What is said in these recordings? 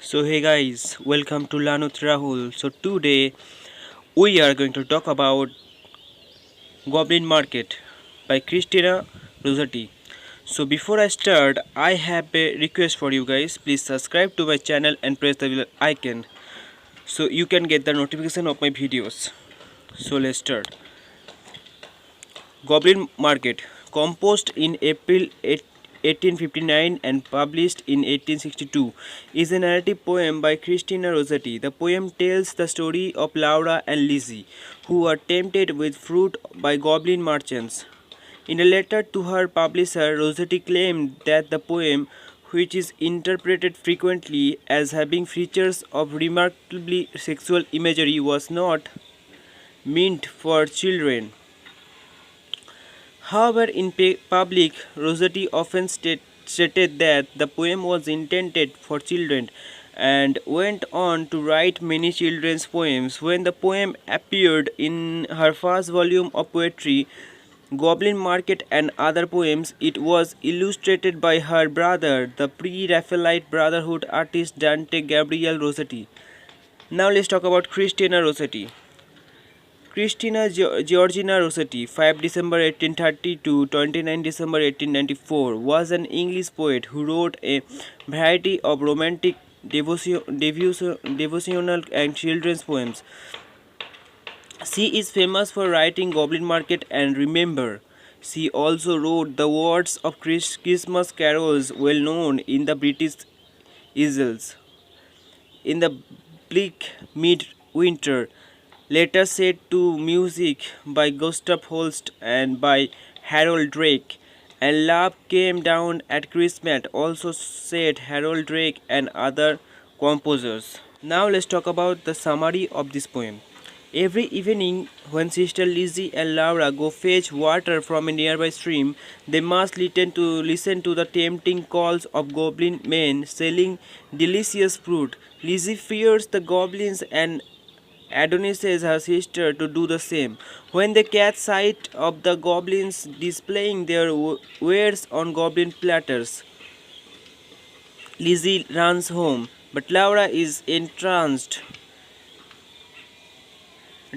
So hey guys, welcome to Learn with Rahul. So today we are going to talk about Goblin Market by Christina Rossetti. So before I start, I have a request for you guys. Please subscribe to my channel and press the bell icon so you can get the notification of my videos. So let's start. Goblin Market, composed in April 1859 and published in 1862, is a narrative poem by Christina Rossetti. The poem tells the story of Laura and Lizzie, who are tempted with fruit by goblin merchants. In a letter to her publisher, Rossetti claimed that the poem, which is interpreted frequently as having features of remarkably sexual imagery, was not meant for children. However, in public, Rossetti often stated that the poem was intended for children and went on to write many children's poems. When the poem appeared in her first volume of poetry, Goblin Market and Other Poems, it was illustrated by her brother, the pre-Raphaelite Brotherhood artist Dante Gabriel Rossetti. Now let's talk about Christina Rossetti. Christina Georgina Rossetti, 5 December 1830 to 29 December 1894, was an English poet who wrote a variety of romantic, devotional, and children's poems. She is famous for writing Goblin Market and Remember. She also wrote the words of Christmas carols well known in the British Isles. In the bleak midwinter, later set to music by Gustav Holst and by Harold Drake, and Love Came Down at Christmas, also said Harold Drake and other composers. Now let's talk about the summary of this poem. Every evening, when Sister Lizzie and Laura go fetch water from a nearby stream, they must listen to the tempting calls of goblin men selling delicious fruit. Lizzie fears the goblins and adonises her sister to do the same. When they catch sight of the goblins displaying their wares on goblin platters, Lizzie runs home, but Laura is entranced.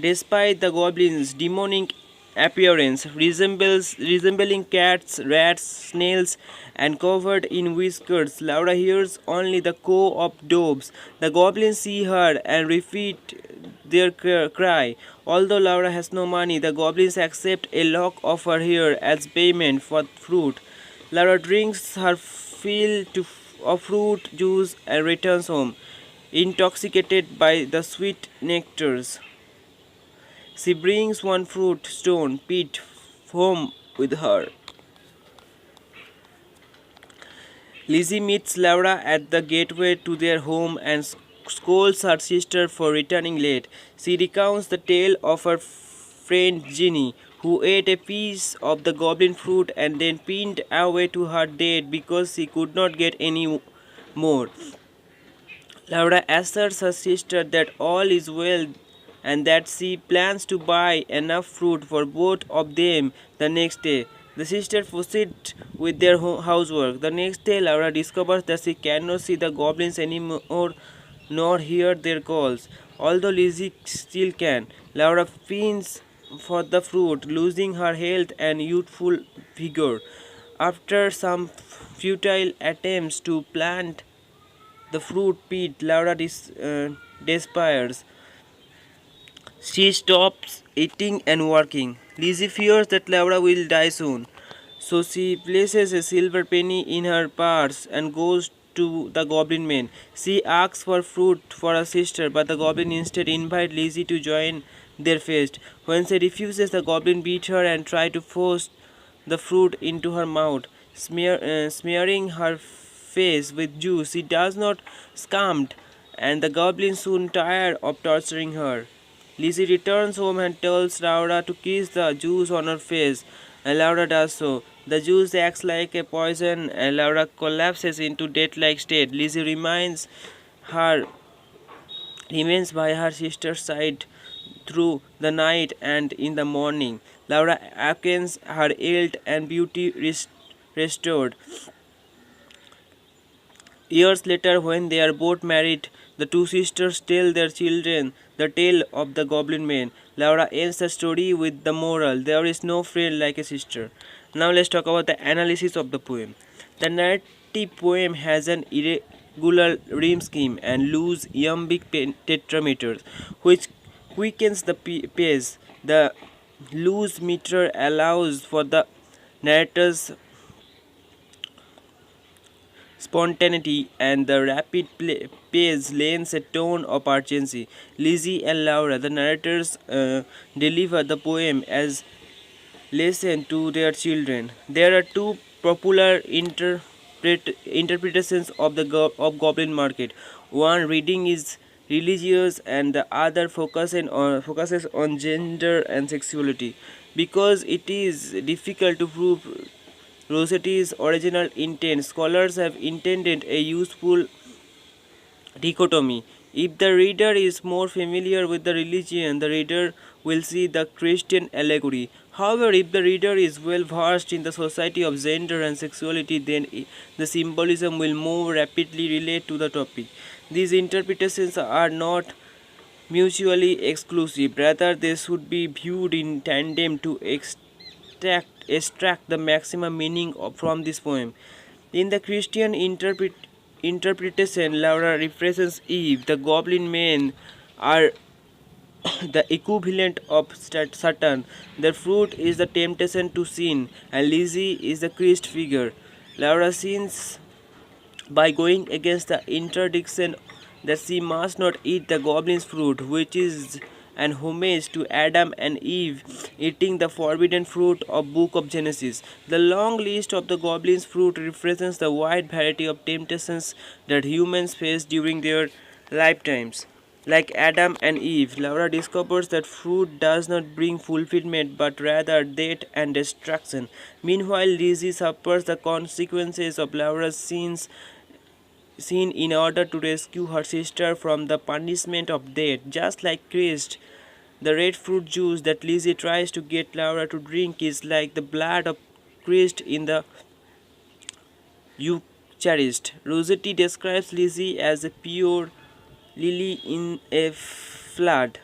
Despite the goblin's demonic appearance, resembling cats, rats, snails, and covered in whiskers, Laura hears only the caw of doves. The goblins see her and repeat their cry. Although Laura has no money, the goblins accept a lock of her hair as payment for fruit. Laura drinks her fill of fruit juice and returns home, intoxicated by the sweet nectars. She brings one fruit stone pit home with her. Lizzie meets Laura at the gateway to their home and scolds her sister for returning late. She recounts the tale of her friend Ginny, who ate a piece of the goblin fruit and then pinned away to her death because she could not get any more. Laura asserts her sister that all is well and that she plans to buy enough fruit for both of them the next day. The sisters proceed with their housework. The next day, Laura discovers that she cannot see the goblins anymore nor hear their calls. Although Lizzie still can, Laura pines for the fruit, losing her health and youthful vigor. After some futile attempts to plant the fruit pit, Laura despairs. She stops eating and working. Lizzie fears that Laura will die soon, so she places a silver penny in her purse and goes to the goblin man. She asks for fruit for her sister, but the goblin instead invites Lizzie to join their feast. When she refuses, the goblin beats her and tries to force the fruit into her mouth, smearing her face with juice. She does not succumb, and the goblin soon tired of torturing her. Lizzie returns home and tells Laura to kiss the juice on her face, and Laura does so. The juice acts like a poison, and Laura collapses into death-like state. Lizzie her remains by her sister's side through the night, and in the morning, Laura awakens, her health and beauty restored. Years later, when they are both married, the two sisters tell their children the tale of the Goblin Man. Laura ends the story with the moral: there is no friend like a sister. Now let's talk about the analysis of the poem. The narrative poem has an irregular rhyme scheme and loose iambic tetrameters, which quickens the pace. The loose meter allows for the narrator's spontaneity, and the rapid pace lends a tone of urgency. Lizzie and Laura, the narrators, deliver the poem as lesson to their children. There are two popular interpretations of the Goblin Market. One reading is religious, and the other focuses on gender and sexuality. Because it is difficult to prove Rossetti's original intent, scholars have intended a useful dichotomy. If the reader is more familiar with the religion, the reader will see the Christian allegory. However, if the reader is well versed in the society of gender and sexuality, then the symbolism will more rapidly relate to the topic. These interpretations are not mutually exclusive, rather, they should be viewed in tandem to extract the maximum meaning from this poem. In the Christian interpretation, Laura represents Eve. The goblin men are the equivalent of Satan. The fruit is the temptation to sin, and Lizzie is the Christ figure. Laura sins by going against the interdiction that she must not eat the goblin's fruit, which is an homage to Adam and Eve eating the forbidden fruit of Book of Genesis. The long list of the goblin's fruit represents the wide variety of temptations that humans face during their lifetimes. Like Adam and Eve, Laura discovers that fruit does not bring fulfillment but rather death and destruction. Meanwhile, Lizzie suffers the consequences of Laura's sin in order to rescue her sister from the punishment of death. Just like Christ, the red fruit juice that Lizzie tries to get Laura to drink is like the blood of Christ in the Eucharist. Rossetti describes Lizzie as a pure lily in a flood,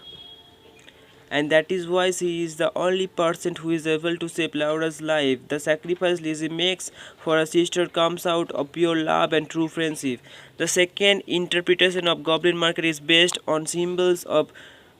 and that is why she is the only person who is able to save Laura's life. The sacrifice Lizzie makes for her sister comes out of pure love and true friendship. The second interpretation of Goblin Market is based on symbols of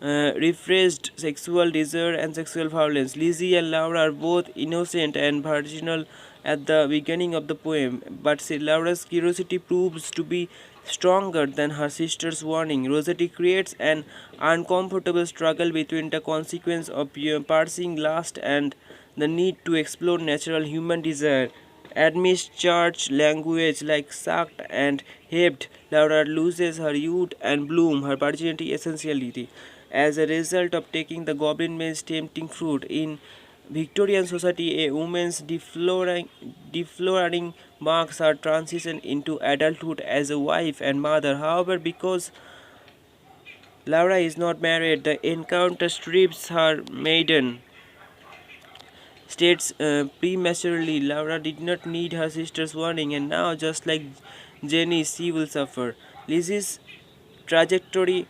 repressed sexual desire and sexual violence. Lizzie and Laura are both innocent and virginal at the beginning of the poem, but Laura's curiosity proves to be stronger than her sister's warning. Rossetti creates an uncomfortable struggle between the consequence of pursuing lust and the need to explore natural human desire. Amidst church language like sucked and haped, Laura loses her youth and bloom, her virginity essentiality. As a result of taking the goblin man's tempting fruit in Victorian society, a woman's deflowering marks her transition into adulthood as a wife and mother. However, because Laura is not married, the encounter strips her maiden states prematurely. Laura did not need her sister's warning, and now, just like Jenny, she will suffer. Lizzie's trajectory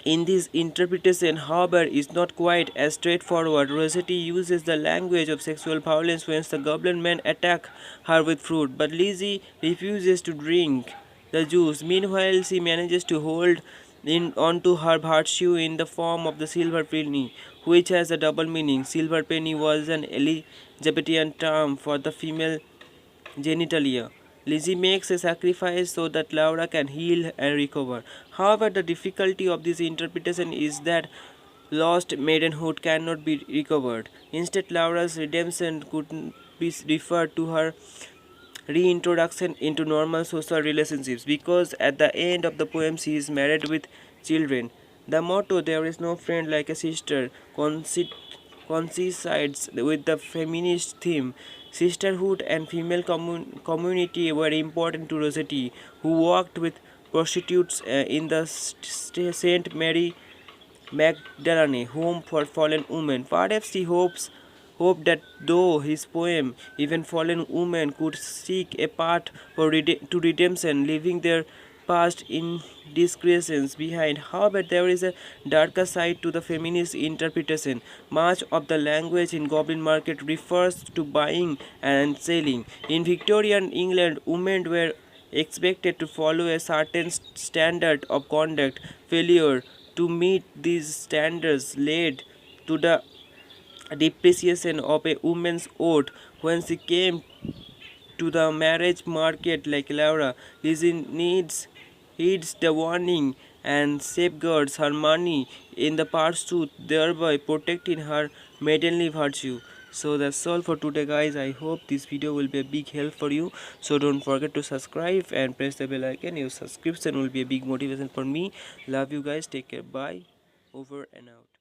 in this interpretation, however, is not quite as straightforward. Rossetti uses the language of sexual violence when the goblin men attack her with fruit, but Lizzie refuses to drink the juice. Meanwhile, she manages to hold onto her virtue in the form of the silver penny, which has a double meaning. Silver penny was an Elizabethan term for the female genitalia. Lizzie makes a sacrifice so that Laura can heal and recover. However, the difficulty of this interpretation is that lost maidenhood cannot be recovered. Instead, Laura's redemption could be referred to her reintroduction into normal social relationships, because at the end of the poem she is married with children. The motto, "There is no friend like a sister," coincides with the feminist theme. Sisterhood and female community were important to Rossetti, who worked with prostitutes in the Saint Mary Magdalene home for fallen women. Perhaps he hopes hoped that though his poem, even fallen women could seek a path to redemption, leaving their past indiscretions behind. However, there is a darker side to the feminist interpretation. Much of the language in Goblin Market refers to buying and selling. In Victorian England, women were expected to follow a certain standard of conduct. Failure to meet these standards led to the depreciation of a woman's oath when she came to the marriage market like Laura. Lizzie heeds the warning and safeguards her money in the pursuit, thereby protecting her maidenly virtue. So that's all for today, guys. I hope this video will be a big help for you. So don't forget to subscribe and press the bell icon. Your subscription will be a big motivation for me. Love you guys. Take care. Bye. Over and out.